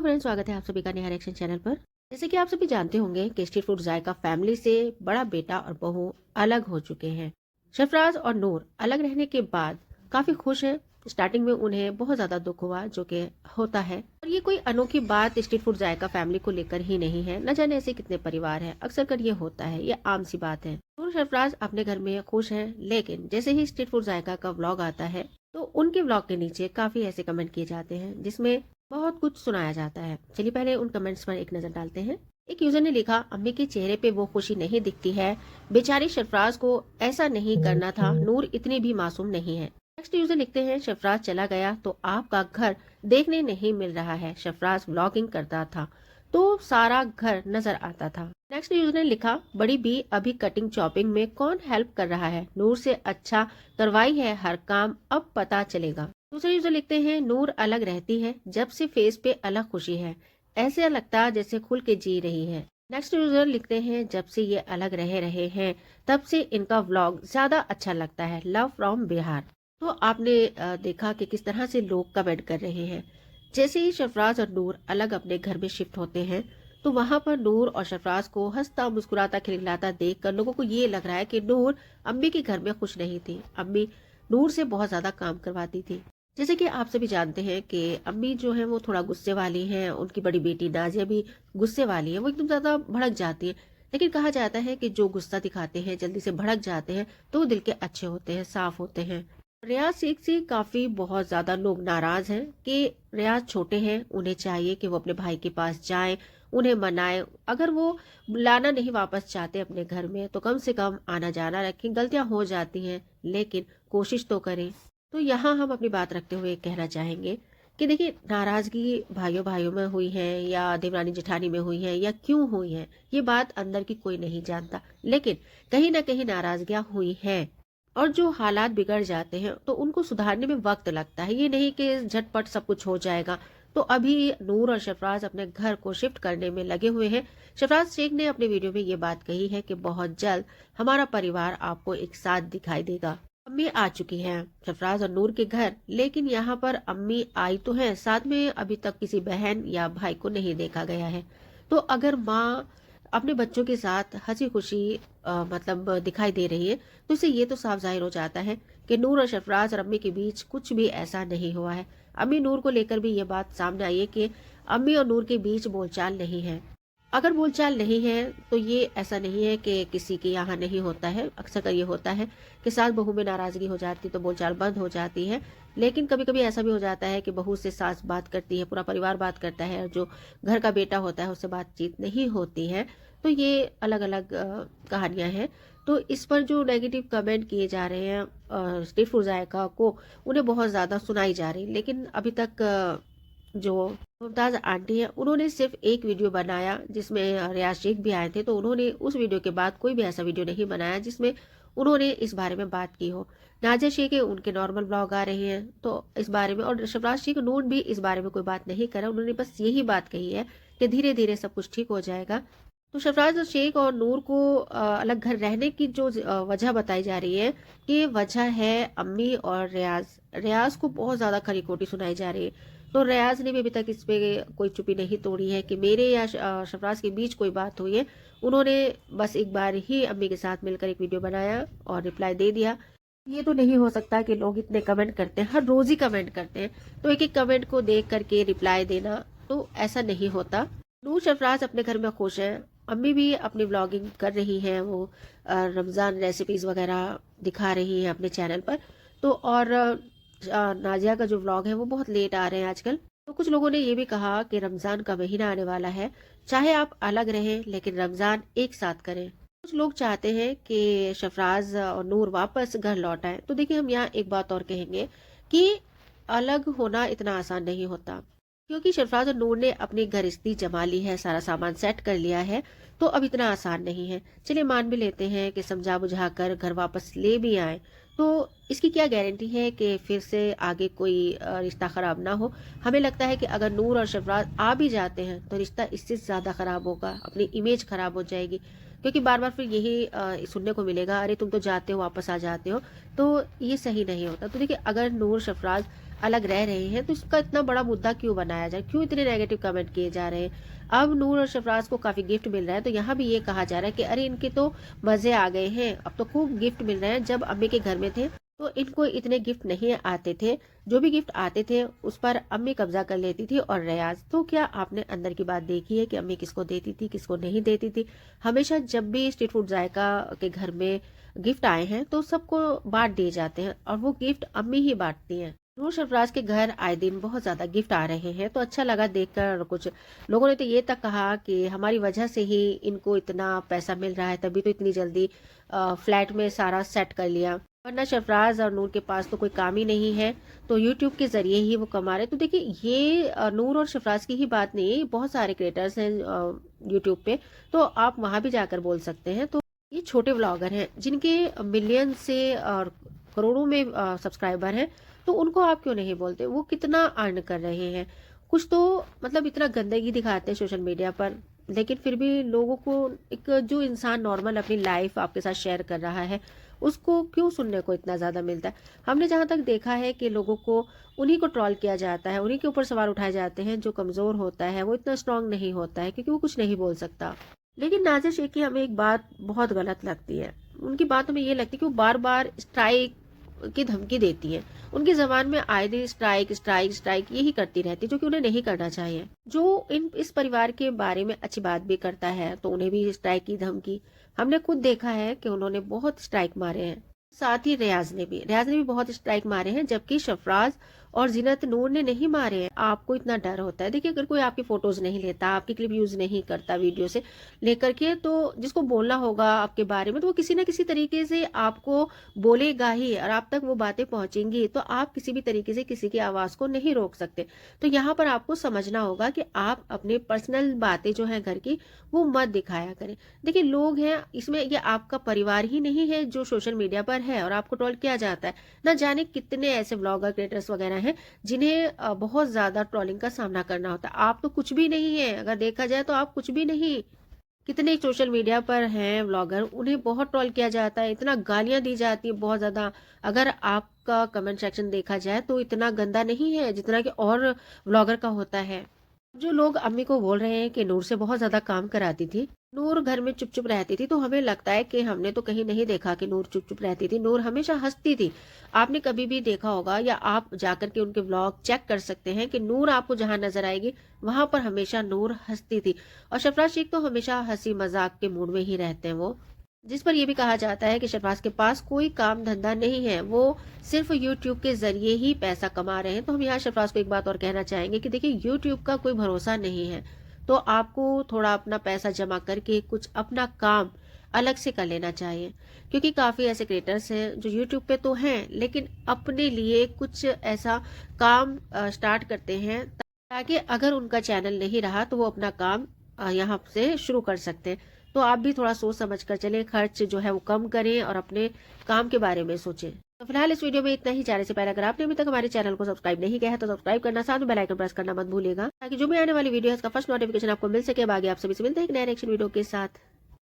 Friends, स्वागत है आप सभी का नेहा रिएक्शन चैनल पर। जैसे कि आप सभी जानते होंगे कि स्ट्रीट फूड जायका फैमिली से बड़ा बेटा और बहू अलग हो चुके हैं। सरफराज और नूर अलग रहने के बाद काफी खुश हैं। स्टार्टिंग में उन्हें बहुत ज्यादा दुख हुआ, जो कि होता है, और ये कोई अनोखी बात स्ट्रीट फूड जायका फैमिली को लेकर ही नहीं है। न जाने ऐसे कितने परिवार हैं, अक्सर कर ये होता है, ये आम सी बात है। नूर सरफराज अपने घर में खुश हैं, लेकिन जैसे ही स्ट्रीट फूड जायका का व्लॉग आता है तो उनके व्लॉग के नीचे काफी ऐसे कमेंट किए जाते हैं जिसमें बहुत कुछ सुनाया जाता है। चलिए पहले उन कमेंट्स पर एक नजर डालते हैं। एक यूजर ने लिखा, अम्मी के चेहरे पे वो खुशी नहीं दिखती है, बेचारी सरफराज को ऐसा नहीं करना था, नूर इतनी भी मासूम नहीं है। नेक्स्ट यूजर लिखते हैं, सरफराज चला गया तो आपका घर देखने नहीं मिल रहा है, सरफराज व्लॉगिंग करता था तो सारा घर नजर आता था। नेक्स्ट यूजर ने लिखा, बड़ी बी अभी कटिंग चॉपिंग में कौन हेल्प कर रहा है, नूर से अच्छा करवाई है हर काम, अब पता चलेगा। दूसरे यूजर लिखते हैं, नूर अलग रहती है, जब से फेस पे अलग खुशी है, ऐसे लगता जैसे खुल के जी रही है। नेक्स्ट यूजर लिखते हैं, जब से ये अलग रह रहे हैं तब से इनका व्लॉग ज्यादा अच्छा लगता है, लव फ्रॉम बिहार। तो आपने देखा कि किस तरह से लोग कमेंट कर रहे हैं। जैसे ही सरफराज और नूर अलग अपने घर में शिफ्ट होते हैं तो वहां पर नूर और सरफराज को हंसता मुस्कुराता खिलखिलाता देखकर लोगों को ये लग रहा है कि नूर अम्मी के घर में खुश नहीं थी। अम्मी नूर से बहुत ज्यादा काम करवाती थी। जैसे कि आप सभी जानते हैं कि अम्मी जो है वो थोड़ा गुस्से वाली हैं, उनकी बड़ी बेटी नाजिया भी गुस्से वाली है, वो एकदम ज्यादा भड़क जाती है। लेकिन कहा जाता है कि जो गुस्सा दिखाते हैं, जल्दी से भड़क जाते हैं, तो वो दिल के अच्छे होते हैं, साफ होते हैं। रियाज शेख से काफी बहुत ज्यादा लोग नाराज हैं कि रियाज छोटे हैं, उन्हें चाहिए कि वो अपने भाई के पास जाएं, उन्हें मनाएं। अगर वो लाना नहीं वापस चाहते अपने घर में तो कम से कम आना जाना रखें। गलतियां हो जाती हैं लेकिन कोशिश तो करें। तो यहाँ हम अपनी बात रखते हुए कहना चाहेंगे कि देखिए, नाराजगी भाइयों भाइयों में हुई है या देवरानी जेठानी में हुई है या क्यों हुई है, ये बात अंदर की कोई नहीं जानता, लेकिन कहीं ना कहीं नाराजगियां हुई हैं। और जो हालात बिगड़ जाते हैं तो उनको सुधारने में वक्त लगता है, ये नहीं कि झटपट सब कुछ हो जाएगा। तो अभी नूर और सरफराज अपने घर को शिफ्ट करने में लगे हुए हैं। सरफराज शेख ने अपने वीडियो में ये बात कही है कि बहुत जल्द हमारा परिवार आपको एक साथ दिखाई देगा। अम्मी आ चुकी हैं सरफराज और नूर के घर, लेकिन यहाँ पर अम्मी आई तो है, साथ में अभी तक किसी बहन या भाई को नहीं देखा गया है। तो अगर माँ अपने बच्चों के साथ हंसी खुशी मतलब दिखाई दे रही है तो इससे ये तो साफ जाहिर हो जाता है कि नूर और सरफराज और अम्मी के बीच कुछ भी ऐसा नहीं हुआ है। अम्मी नूर को लेकर भी ये बात सामने आई है कि अम्मी और नूर के बीच बोलचाल नहीं है। अगर बोलचाल नहीं है तो ये ऐसा नहीं है कि किसी के यहाँ नहीं होता है, अक्सर कर ये होता है कि सास बहू में नाराजगी हो जाती तो बोलचाल बंद हो जाती है। लेकिन कभी कभी ऐसा भी हो जाता है कि बहू से सास बात करती है, पूरा परिवार बात करता है, और जो घर का बेटा होता है उससे बातचीत नहीं होती है। तो ये अलग अलग कहानियां हैं। तो इस पर जो नेगेटिव कमेंट किए जा रहे हैं स्ट्रीट फूड जायका को, उन्हें बहुत ज़्यादा सुनाई जा रही, लेकिन अभी तक जो मुमताज़ आंटी है उन्होंने सिर्फ एक वीडियो बनाया जिसमें रियाज शेख भी आए थे, तो उन्होंने उस वीडियो के बाद कोई भी ऐसा वीडियो नहीं बनाया जिसमें उन्होंने इस बारे में बात की हो। नाजिया शेख है, उनके नॉर्मल ब्लॉग आ रहे हैं तो इस बारे में, और शबराज शेख नून भी इस बारे में कोई बात नहीं करा। उन्होंने बस यही बात कही है कि धीरे धीरे सब कुछ ठीक हो जाएगा। तो शफराज शेख और नूर को अलग घर रहने की जो वजह बताई जा रही है कि वजह है अम्मी और रियाज। रियाज को बहुत ज्यादा खरी खोटी सुनाई जा रही है। तो रियाज ने भी अभी तक इस पे कोई चुप्पी नहीं तोड़ी है कि मेरे या शफराज के बीच कोई बात हुई है। उन्होंने बस एक बार ही अम्मी के साथ मिलकर एक वीडियो बनाया और रिप्लाई दे दिया। ये तो नहीं हो सकता कि लोग इतने कमेंट करते हैं, हर रोज ही कमेंट करते हैं, तो एक एक कमेंट को देख करके रिप्लाई देना, तो ऐसा नहीं होता। नूर सरफराज अपने घर में खुश हैं। अम्मी भी अपनी व्लॉगिंग कर रही हैं, वो रमज़ान रेसिपीज़ वगैरह दिखा रही हैं अपने चैनल पर। तो और नाजिया का जो व्लॉग है वो बहुत लेट आ रहे हैं आजकल। तो कुछ लोगों ने ये भी कहा कि रमज़ान का महीना आने वाला है, चाहे आप अलग रहें लेकिन रमज़ान एक साथ करें। कुछ लोग चाहते हैं कि शफराज और नूर वापस घर लौट आए। तो देखिए, हम यहाँ एक बात और कहेंगे कि अलग होना इतना आसान नहीं होता, क्योंकि सरफराज और नूर ने अपनी गृहस्थी जमा ली है, सारा सामान सेट कर लिया है, तो अब इतना आसान नहीं है। चलिए मान भी लेते हैं कि समझा बुझा कर घर वापस ले भी आए, तो इसकी क्या गारंटी है कि फिर से आगे कोई रिश्ता खराब ना हो। हमें लगता है कि अगर नूर और सरफराज आ भी जाते हैं तो रिश्ता इससे ज्यादा खराब होगा, अपनी इमेज खराब हो जाएगी, क्योंकि बार बार फिर यही सुनने को मिलेगा, अरे तुम तो जाते हो वापस आ जाते हो, तो ये सही नहीं होता। तो देखिए, अगर नूर सरफराज अलग रह रहे हैं, तो इसका इतना बड़ा मुद्दा क्यों बनाया जाए, क्यों इतने नेगेटिव कमेंट किए जा रहे हैं। अब नूर और सरफराज को काफी गिफ्ट मिल रहा है, तो यहाँ भी ये कहा जा रहा है कि अरे इनके तो मजे आ गए हैं, अब तो खूब गिफ्ट मिल रहे हैं। जब अम्मी के घर में थे तो इनको इतने गिफ्ट नहीं आते थे, जो भी गिफ्ट आते थे उस पर अम्मी कब्जा कर लेती थी। और रियाज, तो क्या आपने अंदर की बात देखी है कि अम्मी किसको देती थी, किसको नहीं देती थी। हमेशा जब भी स्ट्रीट फूड जायका के घर में गिफ्ट आए हैं तो सबको बांट दिए जाते हैं, और वो गिफ्ट अम्मी ही बांटती हैं। नूर सरफराज के घर आए दिन बहुत ज्यादा गिफ्ट आ रहे हैं, तो अच्छा लगा देखकर। कुछ लोगों ने तो ये तक कहा कि हमारी वजह से ही इनको इतना पैसा मिल रहा है, तभी तो इतनी जल्दी फ्लैट में सारा सेट कर लिया, वरना सरफराज और नूर के पास तो कोई काम ही नहीं है, तो यूट्यूब के जरिए ही वो कमा रहे। तो देखिए, ये नूर और सरफराज की ही बात नहीं है, बहुत सारे क्रिएटर्स हैं यूट्यूब पे, तो आप वहां भी जाकर बोल सकते हैं। तो ये छोटे व्लॉगर हैं जिनके मिलियन से और करोड़ों में सब्सक्राइबर हैं, तो उनको आप क्यों नहीं बोलते, वो कितना अर्न कर रहे हैं। कुछ तो मतलब इतना गंदगी दिखाते हैं सोशल मीडिया पर, लेकिन फिर भी लोगों को, एक जो इंसान नॉर्मल अपनी लाइफ आपके साथ शेयर कर रहा है, उसको क्यों सुनने को इतना ज्यादा मिलता है। हमने जहां तक देखा है कि लोगों को उन्हीं को ट्रोल किया जाता है, उन्हीं के ऊपर सवाल उठाए जाते हैं। जो कमजोर होता है वो इतना स्ट्रांग नहीं होता है, क्योंकि वो कुछ नहीं बोल सकता। लेकिन नाज़िर शेख की हमें एक बात बहुत गलत लगती है, उनकी बातों में ये लगती है कि वो बार बार स्ट्राइक की धमकी देती है। उनकी जबान में आए दिन स्ट्राइक स्ट्राइक स्ट्राइक यही करती रहती है, जो कि उन्हें नहीं करना चाहिए। जो इस परिवार के बारे में अच्छी बात भी करता है तो उन्हें भी स्ट्राइक की धमकी। हमने खुद देखा है कि उन्होंने बहुत स्ट्राइक मारे हैं। साथ ही रियाज ने भी बहुत स्ट्राइक मारे हैं, जबकि शफराज और जीनत नूर ने नहीं मारे हैं। आपको इतना डर होता है, देखिए अगर कोई आपकी फोटोज नहीं लेता, आपकी क्लिप यूज नहीं करता वीडियो से लेकर के, तो जिसको बोलना होगा आपके बारे में, तो वो किसी ना किसी तरीके से आपको बोलेगा ही, और आप तक वो बातें पहुंचेंगी। तो आप किसी भी तरीके से किसी की आवाज को नहीं रोक सकते। तो यहाँ पर आपको समझना होगा कि आप अपने पर्सनल बातें जो है घर की, वो मत दिखाया करें। देखिए, लोग हैं इसमें, ये आपका परिवार ही नहीं है जो सोशल मीडिया पर है और आपको ट्रोल किया जाता है। ना जाने कितने ऐसे ब्लॉगर क्रिएटर्स वगैरह हैं जिन्हें बहुत ज्यादा ट्रोलिंग का सामना करना होता है। आप तो कुछ भी नहीं है, अगर देखा जाए तो आप कुछ भी नहीं। कितने सोशल मीडिया पर हैं ब्लॉगर, उन्हें बहुत ट्रोल किया जाता है, इतना गालियां दी जाती है बहुत ज्यादा। अगर आपका कमेंट सेक्शन देखा जाए तो इतना गंदा नहीं है जितना कि और ब्लॉगर का होता है। जो लोग अम्मी को बोल रहे हैं कि नूर से बहुत ज्यादा काम कराती थी, नूर घर में चुप चुप रहती थी, तो हमें लगता है कि हमने तो कहीं नहीं देखा कि नूर चुप चुप रहती थी। नूर हमेशा हंसती थी। आपने कभी भी देखा होगा, या आप जाकर के उनके व्लॉग चेक कर सकते हैं कि नूर आपको जहां नजर आएगी वहां पर हमेशा नूर हंसती थी। और शफराज शेख तो हमेशा हंसी मजाक के मूड में ही रहते हैं वो, जिस पर यह भी कहा जाता है कि शहबाज के पास कोई काम धंधा नहीं है, वो सिर्फ यूट्यूब के जरिए ही पैसा कमा रहे हैं। तो हम यहाँ शहबाज को एक बात और कहना चाहेंगे कि देखिए, यूट्यूब का कोई भरोसा नहीं है, तो आपको थोड़ा अपना पैसा जमा करके कुछ अपना काम अलग से कर लेना चाहिए। क्योंकि काफी ऐसे क्रिएटर्स हैं जो यूट्यूब पे तो हैं, लेकिन अपने लिए कुछ ऐसा काम स्टार्ट करते हैं ताकि अगर उनका चैनल नहीं रहा तो वो अपना काम यहाँ से शुरू कर सकते हैं। तो आप भी थोड़ा सोच समझ कर चलें, खर्च जो है वो कम करें और अपने काम के बारे में सोचें। तो फिलहाल इस वीडियो में इतना ही। जाने से पहले अगर आपने अभी तक हमारे चैनल को सब्सक्राइब नहीं किया है तो सब्सक्राइब करना, साथ में बेल आइकन प्रेस करना मत भूलिएगा, ताकि जो भी आने वाली वीडियो है उसका फर्स्ट नोटिफिकेशन आपको मिल सके। अब आगे आप सभी से मिलते हैं एक नए रिएक्शन वीडियो के साथ।